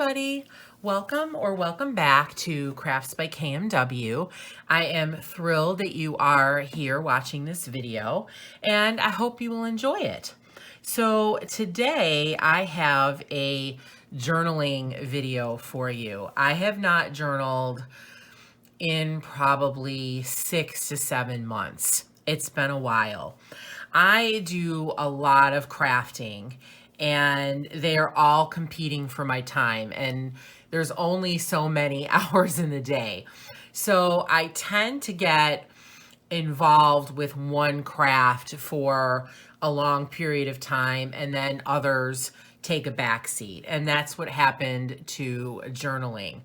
everybody. Welcome back to Crafts by KMW. I am thrilled that you are here watching this video, and I hope you will enjoy it. So today I have a journaling video for you. I have not journaled in probably 6 to 7 months. It's been a while. I do a lot of crafting and they are all competing for my time, and there's only so many hours in the day. So I tend to get involved with one craft for a long period of time and then others take a back seat. And that's what happened to journaling.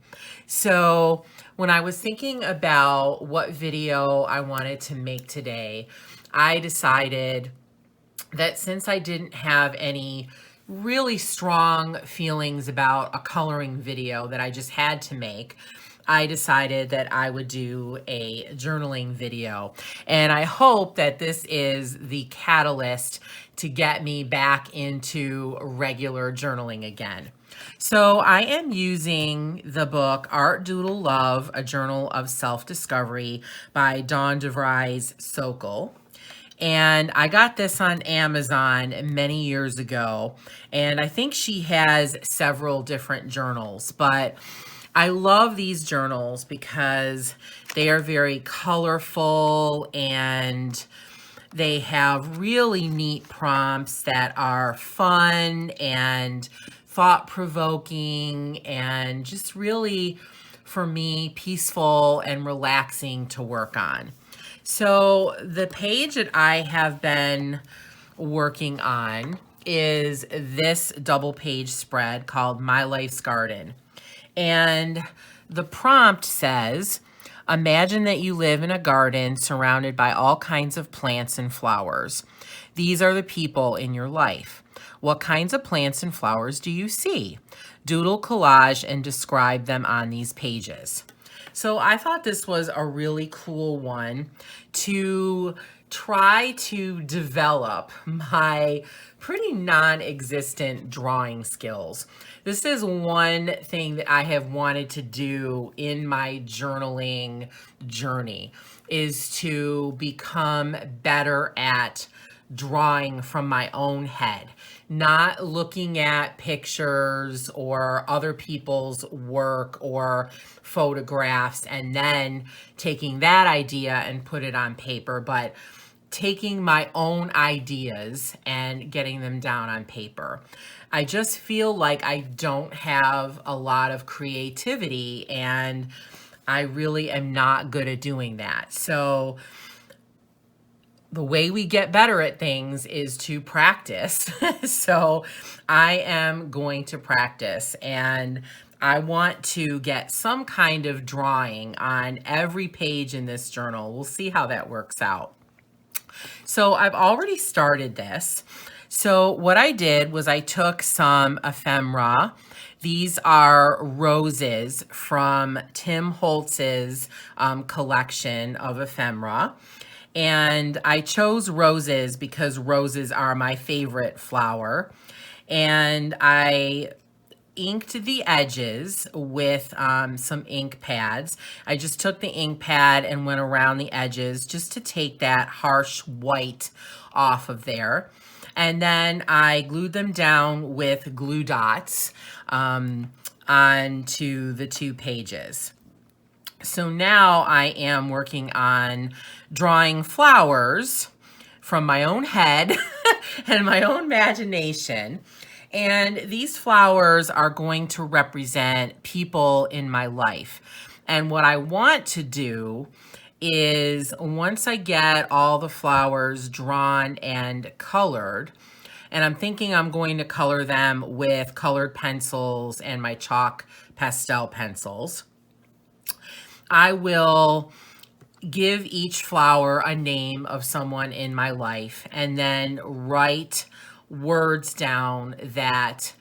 So when I was thinking about what video I wanted to make today, I decided that since I didn't have any really strong feelings about a coloring video that I just had to make, I decided that I would do a journaling video. And I hope that this is the catalyst to get me back into regular journaling again. So I am using the book Art Doodle Love, A Journal of Self-Discovery by Dawn DeVries Sokol. And I got this on Amazon many years ago, and I think she has several different journals, but I love these journals because they are very colorful and they have really neat prompts that are fun and thought-provoking and just really, for me, peaceful and relaxing to work on. So the page that I have been working on is this double page spread called My Life's Garden. And the prompt says, imagine that you live in a garden surrounded by all kinds of plants and flowers. These are the people in your life. What kinds of plants and flowers do you see? Doodle, collage, and describe them on these pages. So I thought this was a really cool one to try to develop my pretty non-existent drawing skills. This is one thing that I have wanted to do in my journaling journey, is to become better at drawing from my own head, not looking at pictures or other people's work or photographs and then taking that idea and put it on paper, but taking my own ideas and getting them down on paper. I just feel like I don't have a lot of creativity and I really am not good at doing that. So the way we get better at things is to practice. So I am going to practice, and I want to get some kind of drawing on every page in this journal. We'll see how that works out. So I've already started this. So what I did was I took some ephemera. These are roses from Tim Holtz's collection of ephemera. And I chose roses because roses are my favorite flower. And I inked the edges with some ink pads. I just took the ink pad and went around the edges just to take that harsh white off of there. And then I glued them down with glue dots onto the 2 pages. So now I am working on drawing flowers from my own head and my own imagination. And these flowers are going to represent people in my life. And what I want to do is, once I get all the flowers drawn and colored, and I'm thinking I'm going to color them with colored pencils and my chalk pastel pencils, I will give each flower a name of someone in my life and then write words down that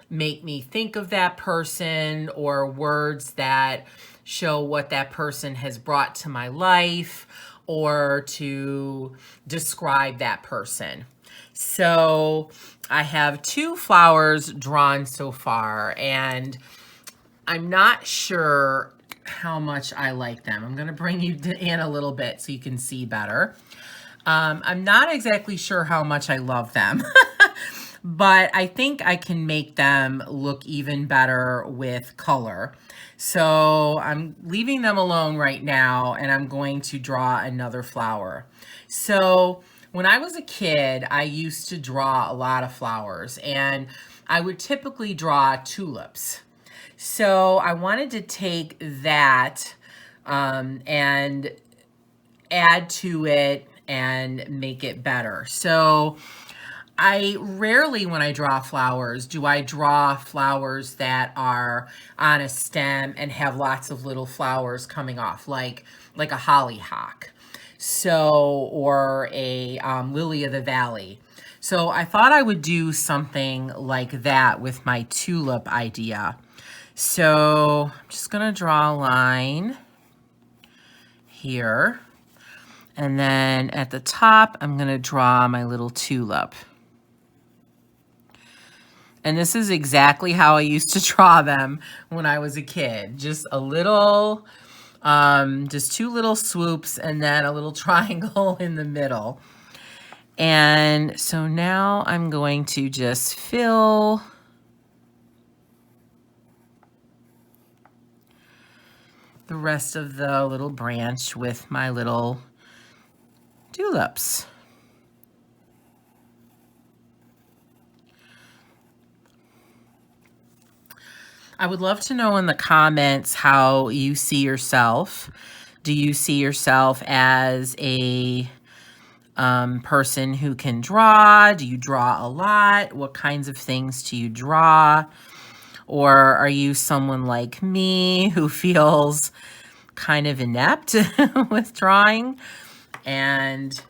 make me think of that person, or words that show what that person has brought to my life, or to describe that person. So I have 2 flowers drawn so far, and I'm not sure how much I like them. I'm going to bring you in a little bit so you can see better. I'm not exactly sure how much I love them, but I think I can make them look even better with color. So I'm leaving them alone right now, and I'm going to draw another flower. So when I was a kid, I used to draw a lot of flowers, and I would typically draw tulips. So I wanted to take that and add to it and make it better. So I rarely, when I draw flowers, do I draw flowers that are on a stem and have lots of little flowers coming off, like a hollyhock. So, or a lily of the valley. So I thought I would do something like that with my tulip idea. So I'm just gonna draw a line here. And then at the top, I'm gonna draw my little tulip. And this is exactly how I used to draw them when I was a kid. Just a little, just two little swoops and then a little triangle in the middle. And so now I'm going to just fill the rest of the little branch with my little tulips. I would love to know in the comments how you see yourself. Do you see yourself as a person who can draw? Do you draw a lot? What kinds of things do you draw? Or are you someone like me who feels kind of inept with drawing? And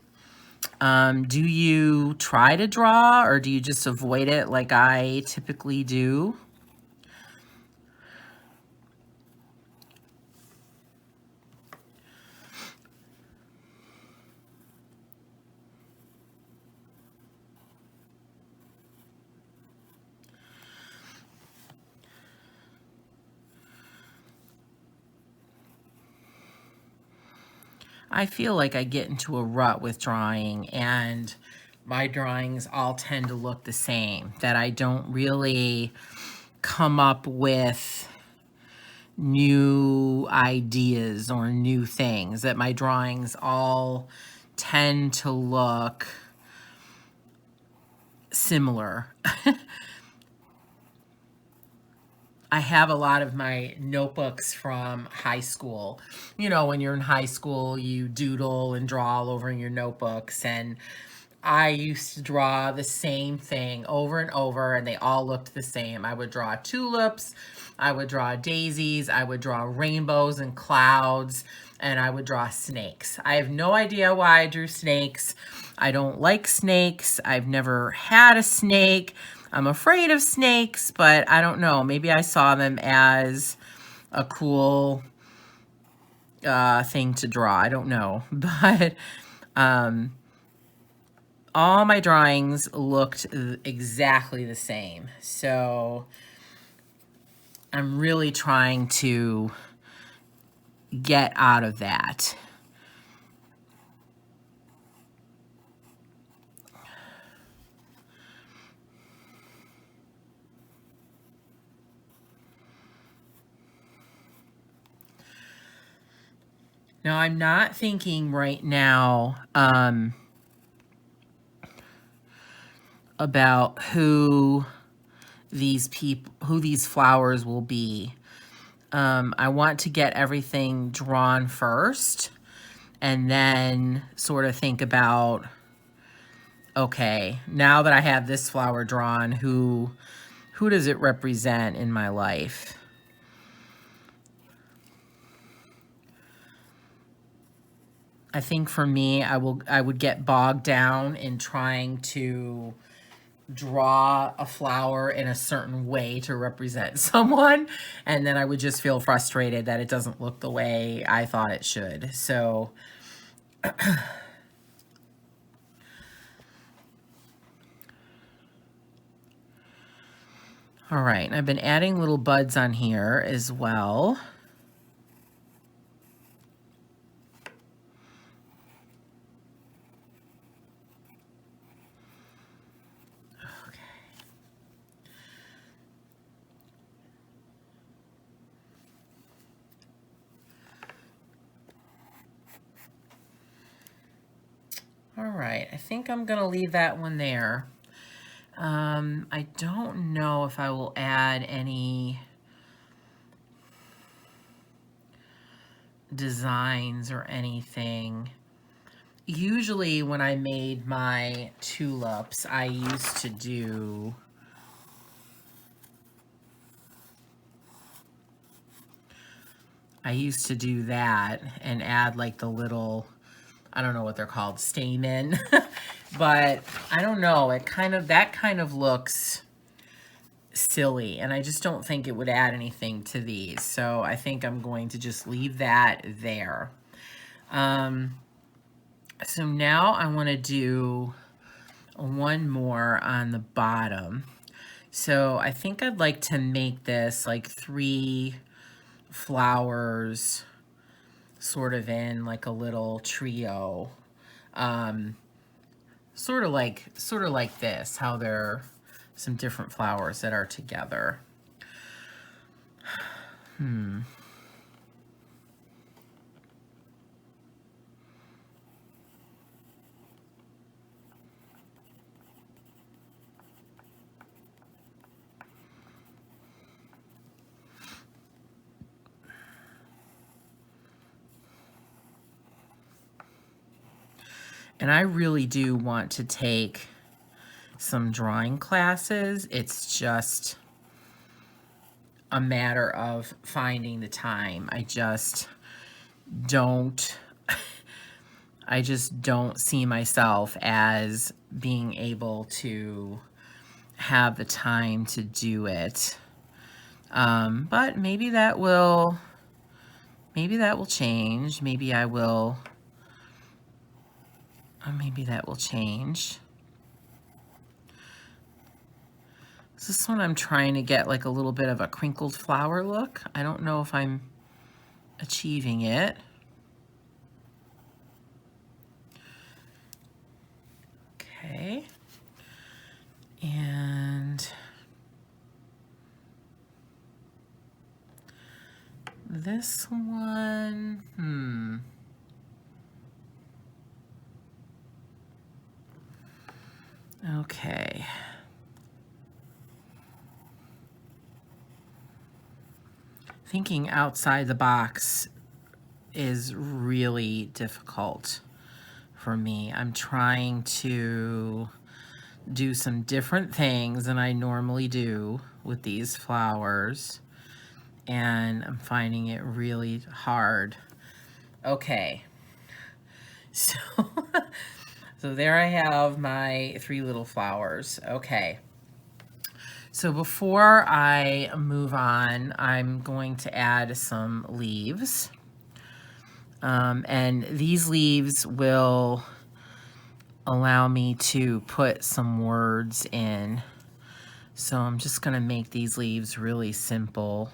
do you try to draw, or do you just avoid it like I typically do? I feel like I get into a rut with drawing, and my drawings all tend to look the same, that I don't really come up with new ideas or new things, that my drawings all tend to look similar. I have a lot of my notebooks from high school. You know, when you're in high school, you doodle and draw all over in your notebooks. And I used to draw the same thing over and over, and they all looked the same. I would draw tulips, I would draw daisies, I would draw rainbows and clouds, and I would draw snakes. I have no idea why I drew snakes. I don't like snakes. I've never had a snake. I'm afraid of snakes, but I don't know. Maybe I saw them as a cool thing to draw. I don't know. But all my drawings looked exactly the same. So I'm really trying to get out of that. Now, I'm not thinking right now about who these flowers will be. I want to get everything drawn first and then sort of think about, okay, now that I have this flower drawn, who does it represent in my life? I think for me, I would get bogged down in trying to draw a flower in a certain way to represent someone, and then I would just feel frustrated that it doesn't look the way I thought it should. So All right, and I've been adding little buds on here as well. All right, I think I'm gonna leave that one there. I don't know if I will add any designs or anything. Usually when I made my tulips, I used to do that and add like the little, I don't know what they're called, stamen. But I don't know, that kind of looks silly, and I just don't think it would add anything to these. So I think I'm going to just leave that there. So now I want to do one more on the bottom. So I think I'd like to make this like 3 flowers sort of in like a little trio. Sort of like this, how there are some different flowers that are together. And I really do want to take some drawing classes. It's just a matter of finding the time. I just don't see myself as being able to have the time to do it. But maybe that will change. Maybe that will change. This one I'm trying to get like a little bit of a crinkled flower look. I don't know if I'm achieving it. Okay. And this one, Okay. Thinking outside the box is really difficult for me. I'm trying to do some different things than I normally do with these flowers, and I'm finding it really hard. Okay. So, so there I have my 3 little flowers. Okay. So before I move on, I'm going to add some leaves. And these leaves will allow me to put some words in. So I'm just going to make these leaves really simple.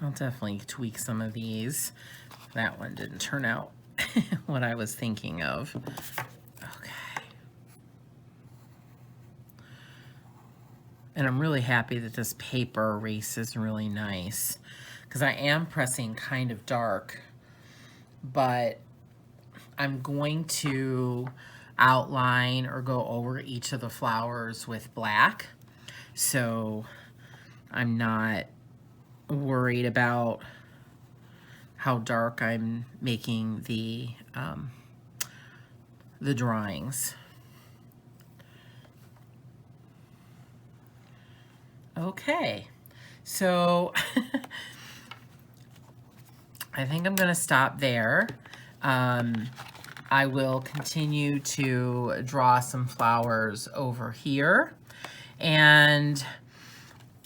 I'll definitely tweak some of these. That one didn't turn out what I was thinking of. Okay. And I'm really happy that this paper erase is really nice, because I am pressing kind of dark, but I'm going to outline or go over each of the flowers with black, so I'm not worried about how dark I'm making the drawings. Okay, so I think I'm gonna stop there. I will continue to draw some flowers over here, and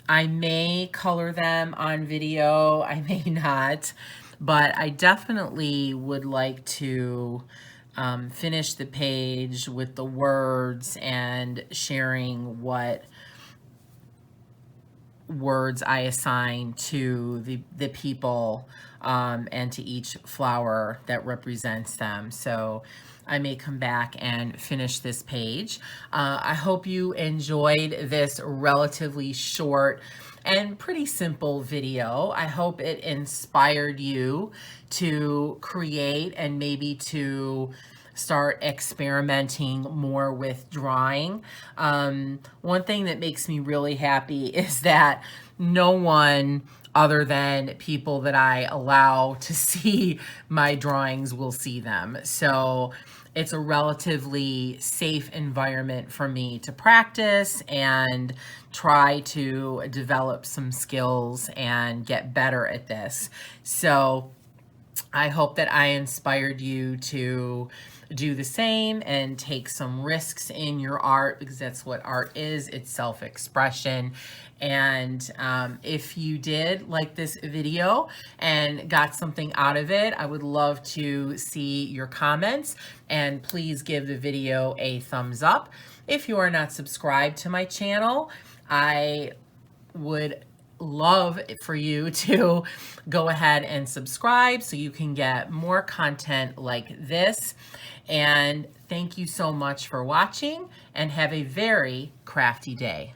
I may color them on video, I may not, but I definitely would like to finish the page with the words and sharing what words I assign to the people and to each flower that represents them. So I may come back and finish this page. I hope you enjoyed this relatively short and pretty simple video. I hope it inspired you to create and maybe to start experimenting more with drawing. One thing that makes me really happy is that no one other than people that I allow to see my drawings will see them. So it's a relatively safe environment for me to practice and try to develop some skills and get better at this. So I hope that I inspired you to do the same and take some risks in your art, because that's what art is. It's self-expression. And if you did like this video and got something out of it, I would love to see your comments, and please give the video a thumbs up. If you are not subscribed to my channel, I would love for you to go ahead and subscribe so you can get more content like this. And thank you so much for watching, and have a very crafty day.